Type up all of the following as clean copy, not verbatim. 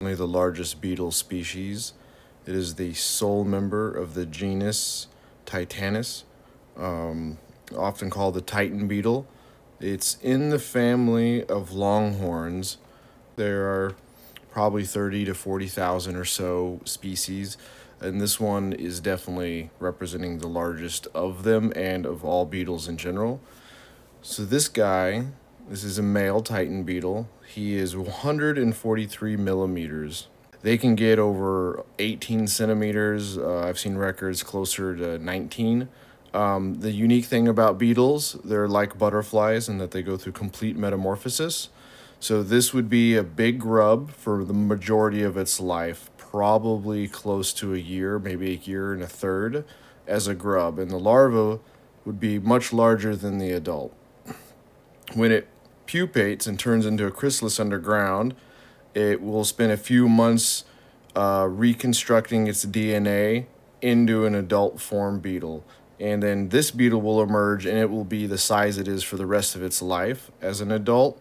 Only the largest beetle species. It is the sole member of the genus Titanus, often called the Titan beetle. It's in the family of longhorns. There are probably 30 to 40,000 or so species, and this one is definitely representing the largest of them and of all beetles in general. So this is a male Titan beetle. He is 143 millimeters. They can get over 18 centimeters. I've seen records closer to 19. The unique thing about beetles, they're like butterflies in that they go through complete metamorphosis. So this would be a big grub for the majority of its life, probably close to a year, maybe a year and a third as a grub. And the larva would be much larger than the adult. When it pupates and turns into a chrysalis underground, it will spend a few months reconstructing its DNA into an adult form beetle. And then this beetle will emerge and it will be the size it is for the rest of its life as an adult,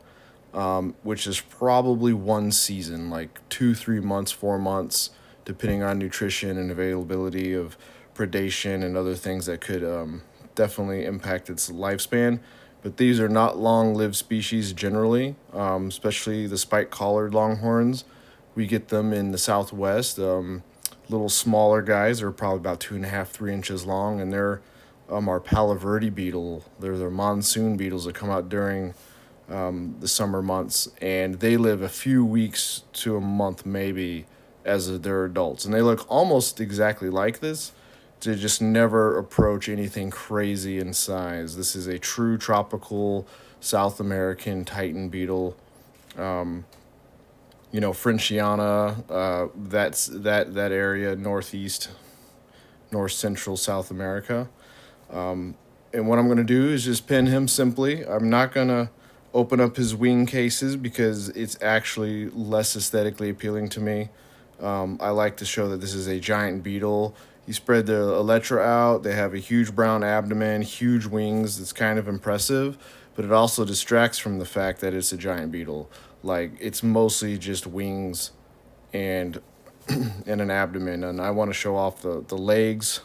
which is probably one season, like 2, 3 months, 4 months, depending on nutrition and availability of predation and other things that could definitely impact its lifespan. But these are not long-lived species generally, especially the spike-collared longhorns. We get them in the Southwest. Little smaller guys are probably about 2.5, 3 inches long, and they're our Palo Verde beetle. They're the monsoon beetles that come out during the summer months, and they live a few weeks to a month maybe as they're adults. And they look almost exactly like this, to just never approach anything crazy in size. This is a true tropical South American Titan beetle. Frenchiana, that's that area, northeast, north central South America. And what I'm going to do is just pin him simply. I'm not going to open up his wing cases because it's actually less aesthetically appealing to me. I like to show that this is a giant beetle. You spread the elytra out. They have a huge brown abdomen, huge wings. It's kind of impressive, but it also distracts from the fact that it's a giant beetle. Like, it's mostly just wings and and an abdomen. And I want to show off the legs.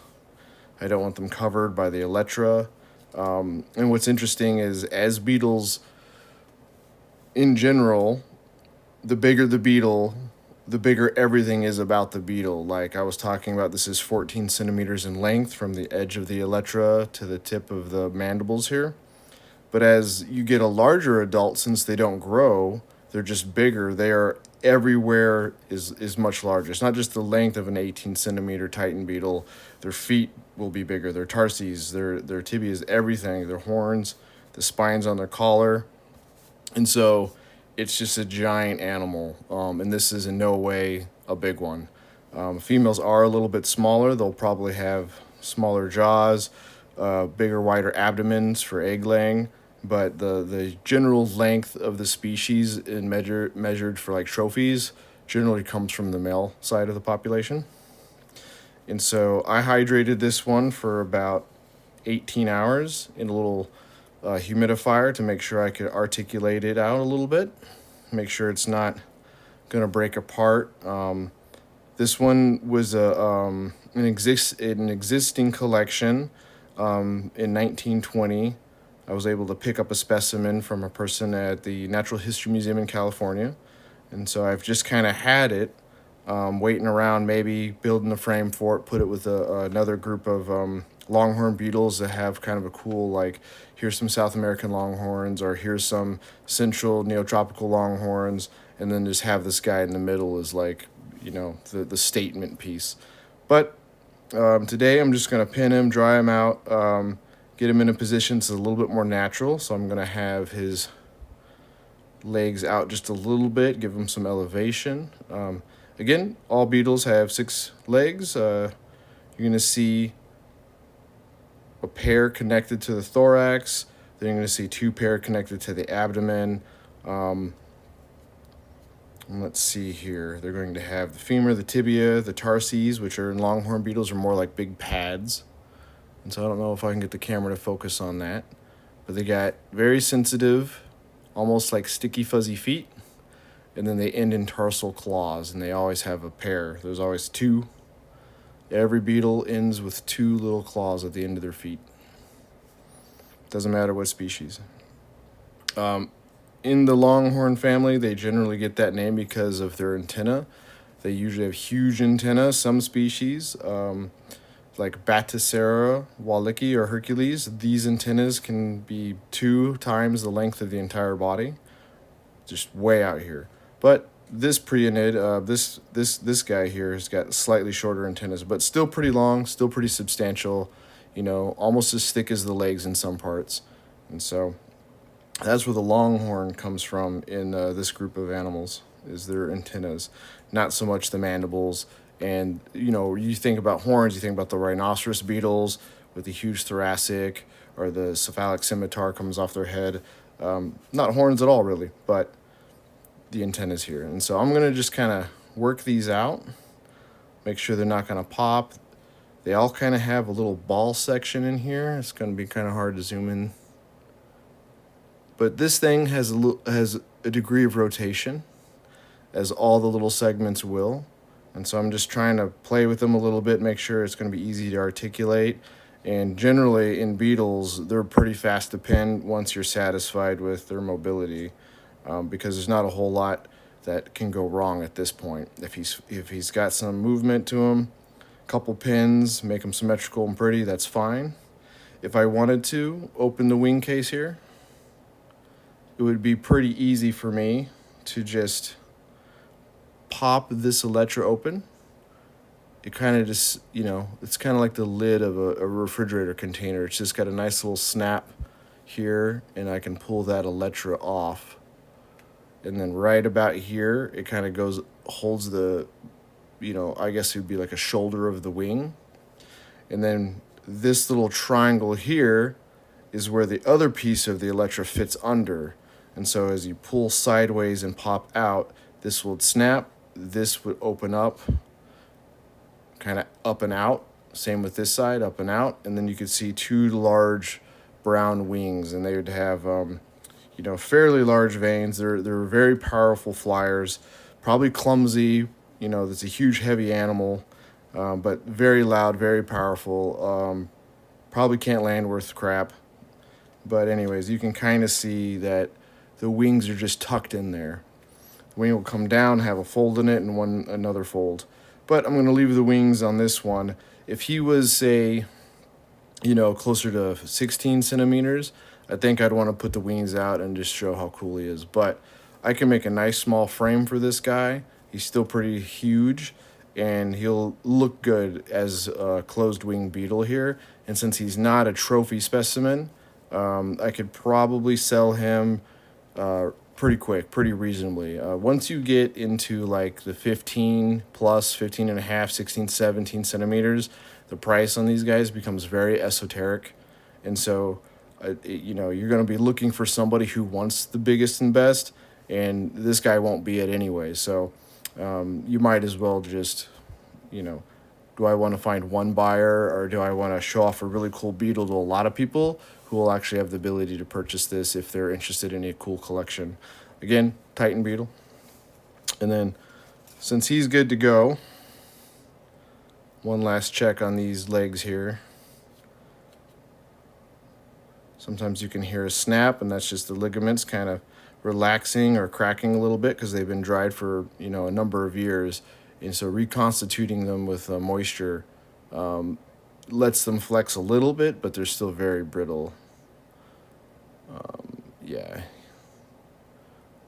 I don't want them covered by the elytra. And what's interesting is, as beetles in general, the bigger the beetle, the bigger everything is about the beetle. Like I was talking about, this is 14 centimeters in length from the edge of the elytra to the tip of the mandibles here. But as you get a larger adult, since they don't grow, they're just bigger. They are everywhere is much larger. It's not just the length of an 18 centimeter Titan beetle. Their feet will be bigger. Their tarses, their tibias, everything. Their horns, the spines on their collar. And so it's just a giant animal, and this is in no way a big one. Females are a little bit smaller. They'll probably have smaller jaws, bigger, wider abdomens for egg laying, but the general length of the species in measured for like trophies generally comes from the male side of the population. And so I hydrated this one for about 18 hours in a little humidifier to make sure I could articulate it out a little bit, make sure it's not going to break apart. This one was an existing collection in 1920. I was able to pick up a specimen from a person at the Natural History Museum in California, and so I've just kind of had it, waiting around, maybe building a frame for it, put it with another group of longhorn beetles that have kind of a cool, like, here's some South American longhorns, or here's some central neotropical longhorns, and then just have this guy in the middle as, like, the statement piece. But today I'm just going to pin him, dry him out, get him in a position that's a little bit more natural. So I'm going to have his legs out just a little bit, give him some elevation. Again, all beetles have 6 legs. You're going to see a pair connected to the thorax. Then you're going to see 2 pair connected to the abdomen. Let's see here. They're going to have the femur, the tibia, the tarses, which are in longhorn beetles are more like big pads. And so I don't know if I can get the camera to focus on that. But they got very sensitive, almost like sticky, fuzzy feet. and then they end in tarsal claws, and they always have a pair. There's always two. Every beetle ends with two little claws at the end of their feet. Doesn't matter what species. In the longhorn family, they generally get that name because of their antenna. They usually have huge antenna. Some species, like Baticera, Wallicki, or Hercules, these antennas can be 2 times the length of the entire body, just way out here. But this preonid, this guy here has got slightly shorter antennas, but still pretty long, still pretty substantial, almost as thick as the legs in some parts. And so that's where the longhorn comes from in this group of animals, is their antennas, not so much the mandibles. And, you think about horns, you think about the rhinoceros beetles with the huge thoracic, or the cephalic scimitar comes off their head. Not horns at all, really, but the antennas here. And so I'm going to just kind of work these out, make sure they're not going to pop. They all kind of have a little ball section in here. It's going to be kind of hard to zoom in. But this thing has a degree of rotation, as all the little segments will. And so I'm just trying to play with them a little bit, make sure it's going to be easy to articulate. And generally in beetles, they're pretty fast to pin once you're satisfied with their mobility, because there's not a whole lot that can go wrong at this point. If he's got some movement to him, a couple pins, make him symmetrical and pretty, that's fine. If I wanted to open the wing case here, it would be pretty easy for me to just pop this elytra open. It kind of just, it's kind of like the lid of a refrigerator container. It's just got a nice little snap here, and I can pull that elytra off. And then right about here, it kind of holds the, I guess it would be like a shoulder of the wing. And then this little triangle here is where the other piece of the elytra fits under. And so as you pull sideways and pop out, this will snap, this would open up, kind of up and out. Same with this side, up and out. And then you could see 2 large brown wings, and they would have, fairly large veins. They're very powerful flyers, probably clumsy. It's a huge, heavy animal, but very loud, very powerful. Probably can't land worth crap. But anyways, you can kind of see that the wings are just tucked in there. The wing will come down, have a fold in it, and another fold. But I'm going to leave the wings on this one. If he was, say, closer to 16 centimeters, I think I'd want to put the wings out and just show how cool he is. But I can make a nice small frame for this guy. He's still pretty huge, and he'll look good as a closed wing beetle here. And since he's not a trophy specimen, I could probably sell him pretty quick, pretty reasonably. Once you get into like the 15 plus, 15 and a half, 16, 17 centimeters, the price on these guys becomes very esoteric. And so, you're going to be looking for somebody who wants the biggest and best, and this guy won't be it anyway. So you might as well just, do I want to find one buyer, or do I want to show off a really cool beetle to a lot of people who will actually have the ability to purchase this if they're interested in a cool collection? Again, Titan beetle. And then, since he's good to go, one last check on these legs here. Sometimes you can hear a snap, and that's just the ligaments kind of relaxing or cracking a little bit because they've been dried for, a number of years. And so reconstituting them with moisture lets them flex a little bit, but they're still very brittle. Yeah.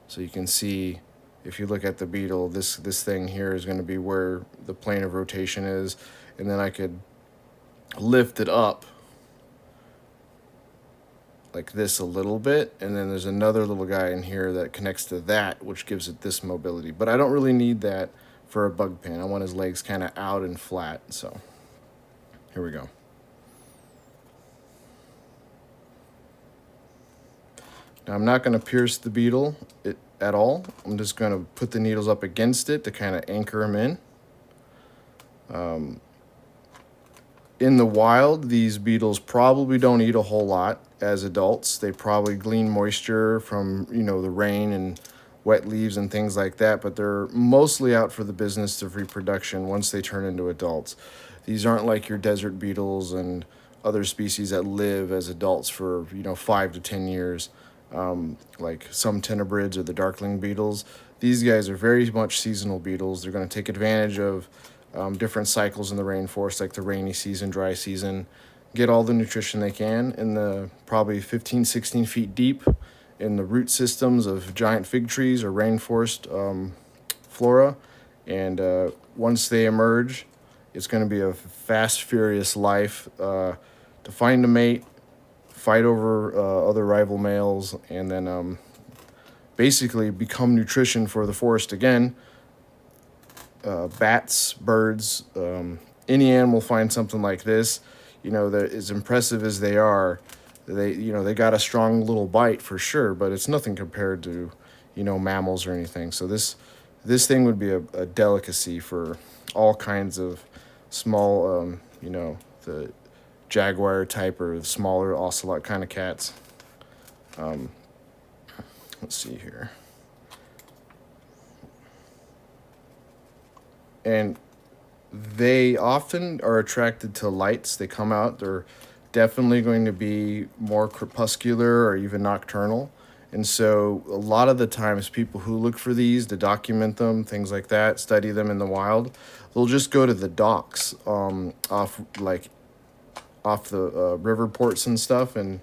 So you can see, if you look at the beetle, this thing here is going to be where the plane of rotation is. And then I could lift it up like this a little bit, and then there's another little guy in here that connects to that, which gives it this mobility. But I don't really need that for a bug pin. I want his legs kind of out and flat. So here we go. Now I'm not going to pierce the beetle at all. I'm just going to put the needles up against it to kind of anchor him in. In the wild, these beetles probably don't eat a whole lot as adults. They probably glean moisture from, the rain and wet leaves and things like that, but they're mostly out for the business of reproduction once they turn into adults. These aren't like your desert beetles and other species that live as adults for 5 to 10 years, like some tenebrids or the darkling beetles. These guys are very much seasonal beetles. They're going to take advantage of different cycles in the rainforest, like the rainy season, dry season, get all the nutrition they can in the probably 15, 16 feet deep in the root systems of giant fig trees or rainforest flora. And once they emerge, it's going to be a fast, furious life to find a mate, fight over other rival males, and then basically become nutrition for the forest again. Bats, birds, any animal find something like this. That as impressive as they are, they got a strong little bite for sure, but it's nothing compared to mammals or anything. So this thing would be a delicacy for all kinds of small, the jaguar type or the smaller ocelot kind of cats. Let's see here. And they often are attracted to lights. They come out, they're definitely going to be more crepuscular or even nocturnal. And so a lot of the times people who look for these to document them, things like that, study them in the wild, they'll just go to the docks off the river ports and stuff and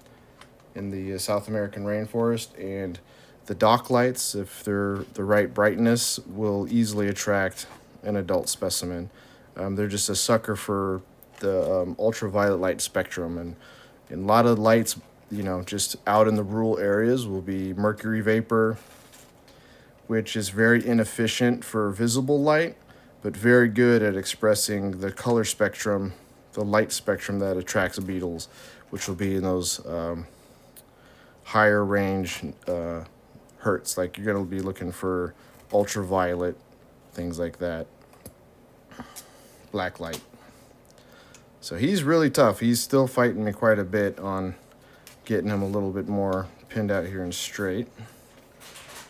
in the South American rainforest. And the dock lights, if they're the right brightness, will easily attract an adult specimen. They're just a sucker for the ultraviolet light spectrum, and a lot of lights, just out in the rural areas will be mercury vapor, which is very inefficient for visible light, but very good at expressing the color spectrum, the light spectrum that attracts beetles, which will be in those higher range hertz. Like you're going to be looking for ultraviolet, things like that. Black light. So he's really tough. He's still fighting me quite a bit on getting him a little bit more pinned out here and straight.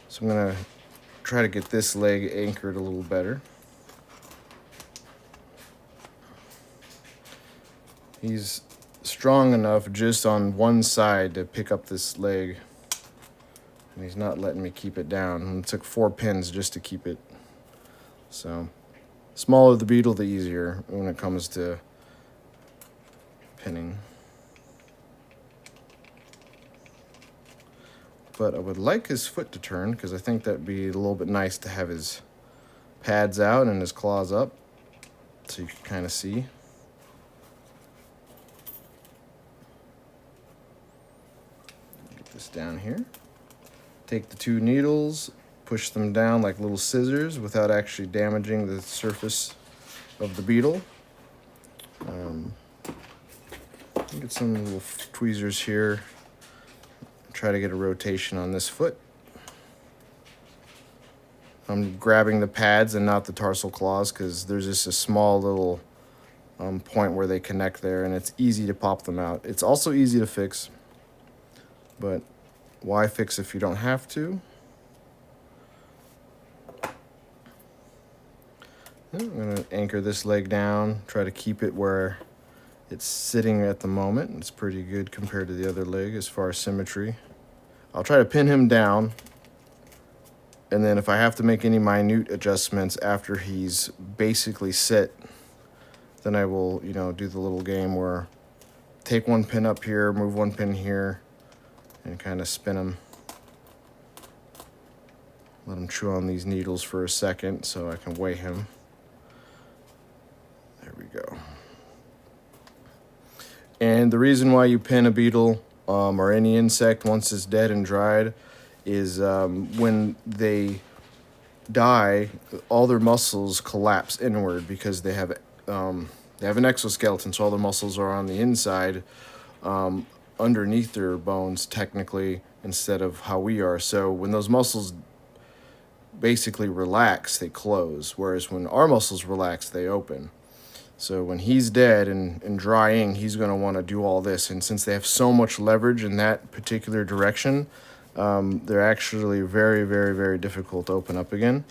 So I'm going to try to get this leg anchored a little better. He's strong enough just on one side to pick up this leg, and he's not letting me keep it down. And it took 4 pins just to keep it. So smaller the beetle, the easier when it comes to pinning. But I would like his foot to turn, because I think that'd be a little bit nice to have his pads out and his claws up, so you can kind of see. Get this down here. Take the 2 needles, push them down like little scissors without actually damaging the surface of the beetle. Get some little tweezers here. Try to get a rotation on this foot. I'm grabbing the pads and not the tarsal claws because there's just a small little point where they connect there, and it's easy to pop them out. It's also easy to fix, but why fix if you don't have to? I'm going to anchor this leg down, try to keep it where it's sitting at the moment. It's pretty good compared to the other leg as far as symmetry. I'll try to pin him down, and then if I have to make any minute adjustments after he's basically set, then I will, do the little game where take 1 pin up here, move 1 pin here, and kind of spin him. Let him chew on these needles for a second so I can weigh him. There we go. And the reason why you pin a beetle or any insect once it's dead and dried is when they die, all their muscles collapse inward because they have an exoskeleton, so all their muscles are on the inside, underneath their bones technically, instead of how we are. So when those muscles basically relax, they close, whereas when our muscles relax, they open. So when he's dead and drying, he's going to want to do all this. And since they have so much leverage in that particular direction, they're actually very, very, very difficult to open up again.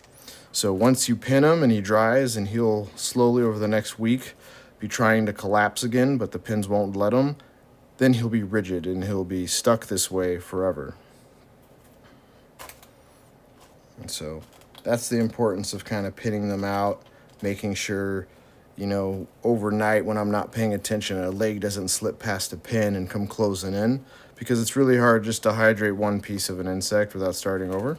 So once you pin him and he dries, and he'll slowly over the next week be trying to collapse again, but the pins won't let him, then he'll be rigid and he'll be stuck this way forever. And so that's the importance of kind of pinning them out, making sure, you know, overnight when I'm not paying attention, a leg doesn't slip past a pin and come closing in, because it's really hard just to hydrate one piece of an insect without starting over.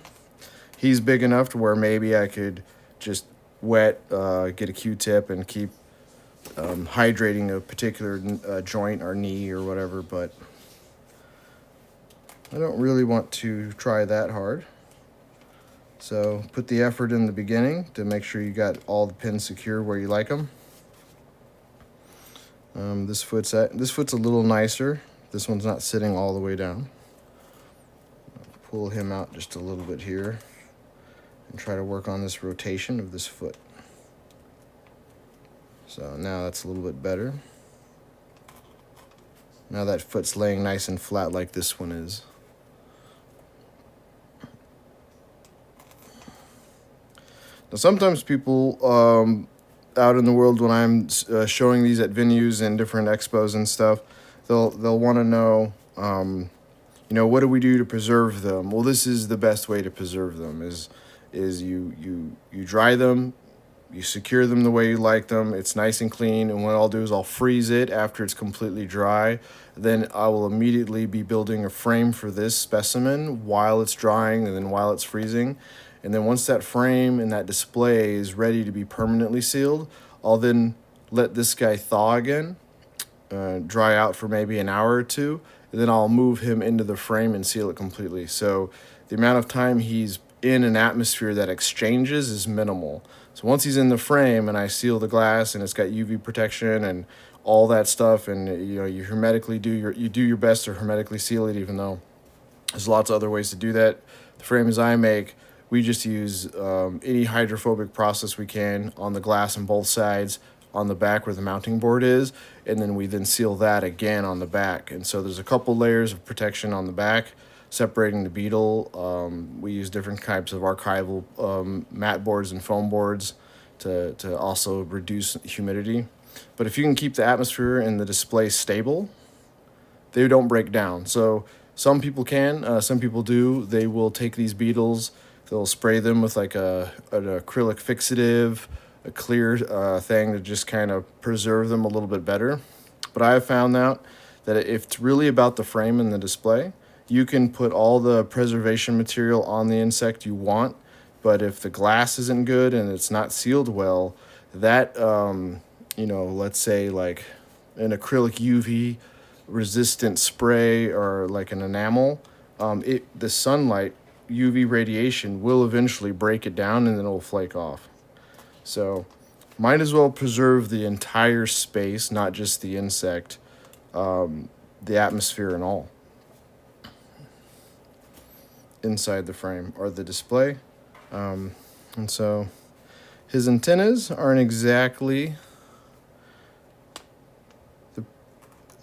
He's big enough to where maybe I could just get a Q-tip and keep hydrating a particular joint or knee or whatever, but I don't really want to try that hard. So put the effort in the beginning to make sure you got all the pins secure where you like them. This foot's a little nicer. This one's not sitting all the way down. Pull him out just a little bit here and try to work on this rotation of this foot. So now that's a little bit better. Now that foot's laying nice and flat like this one is. Now sometimes people out in the world, when I'm showing these at venues and different expos and stuff, they'll want to know, you know, what do we do to preserve them? Well, this is the best way to preserve them is you dry them, you secure them the way you like them. It's nice and clean, and what I'll do is I'll freeze it after it's completely dry. Then I will immediately be building a frame for this specimen while it's drying and then while it's freezing. And then once that frame and that display is ready to be permanently sealed, I'll then let this guy thaw again, dry out for maybe an hour or two, and then I'll move him into the frame and seal it completely. So the amount of time he's in an atmosphere that exchanges is minimal. So once he's in the frame and I seal the glass and it's got UV protection and all that stuff, and you know, you hermetically do your best to hermetically seal it, even though there's lots of other ways to do that. The frames I make, we just use any hydrophobic process we can on the glass on both sides, on the back where the mounting board is, and then we then seal that again on the back. And so there's a couple layers of protection on the back separating the beetle. We use different types of archival mat boards and foam boards to also reduce humidity. But if you can keep the atmosphere and the display stable, they don't break down. So some people can, some people do. They will take these beetles, they'll spray them with like an acrylic fixative, a clear thing to just kind of preserve them a little bit better. But I have found out that if it's really about the frame and the display, you can put all the preservation material on the insect you want, but if the glass isn't good and it's not sealed well, that, you know, let's say like an acrylic UV resistant spray or like an enamel, the sunlight UV radiation will eventually break it down and then it will flake off. So might as well preserve the entire space, not just the insect, the atmosphere and all inside the frame or the display. And so his antennas aren't exactly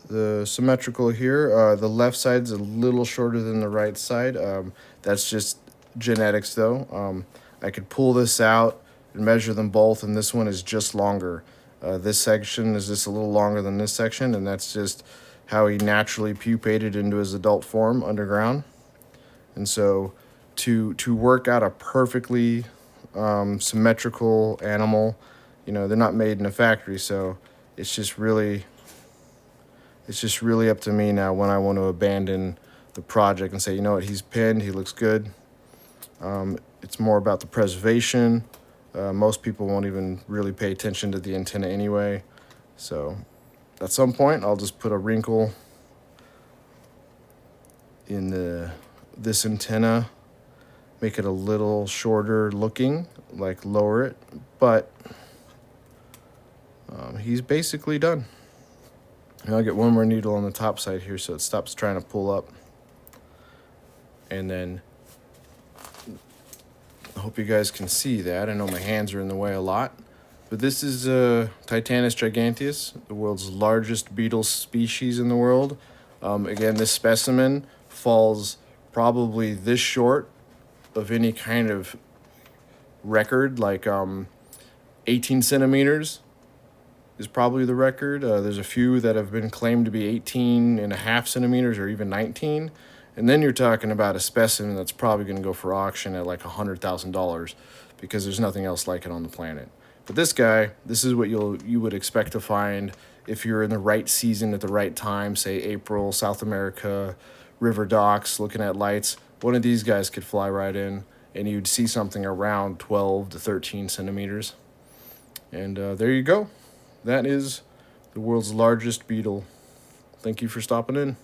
the symmetrical here. The left side's a little shorter than the right side. That's just genetics though. I could pull this out and measure them both, and this one is just longer. This section is just a little longer than this section, and that's just how he naturally pupated into his adult form underground. And so to work out a perfectly symmetrical animal, you know, they're not made in a factory, so it's just really up to me now when I want to abandon the project and say, you know what, he's pinned, he looks good. It's more about the preservation. Most people won't even really pay attention to the antenna anyway. So at some point, I'll just put a wrinkle in this antenna, make it a little shorter looking, like lower it, but he's basically done. And I'll get one more needle on the top side here so it stops trying to pull up. And then I hope you guys can see that. I know my hands are in the way a lot. But this is Titanus giganteus, the world's largest beetle species in the world. Again, this specimen falls probably this short of any kind of record, like 18 centimeters is probably the record. There's a few that have been claimed to be 18 and a half centimeters or even 19. And then you're talking about a specimen that's probably going to go for auction at like $100,000 because there's nothing else like it on the planet. But this guy, this is what you would expect to find if you're in the right season at the right time, say April, South America, river docks, looking at lights. One of these guys could fly right in, and you'd see something around 12 to 13 centimeters. And there you go. That is the world's largest beetle. Thank you for stopping in.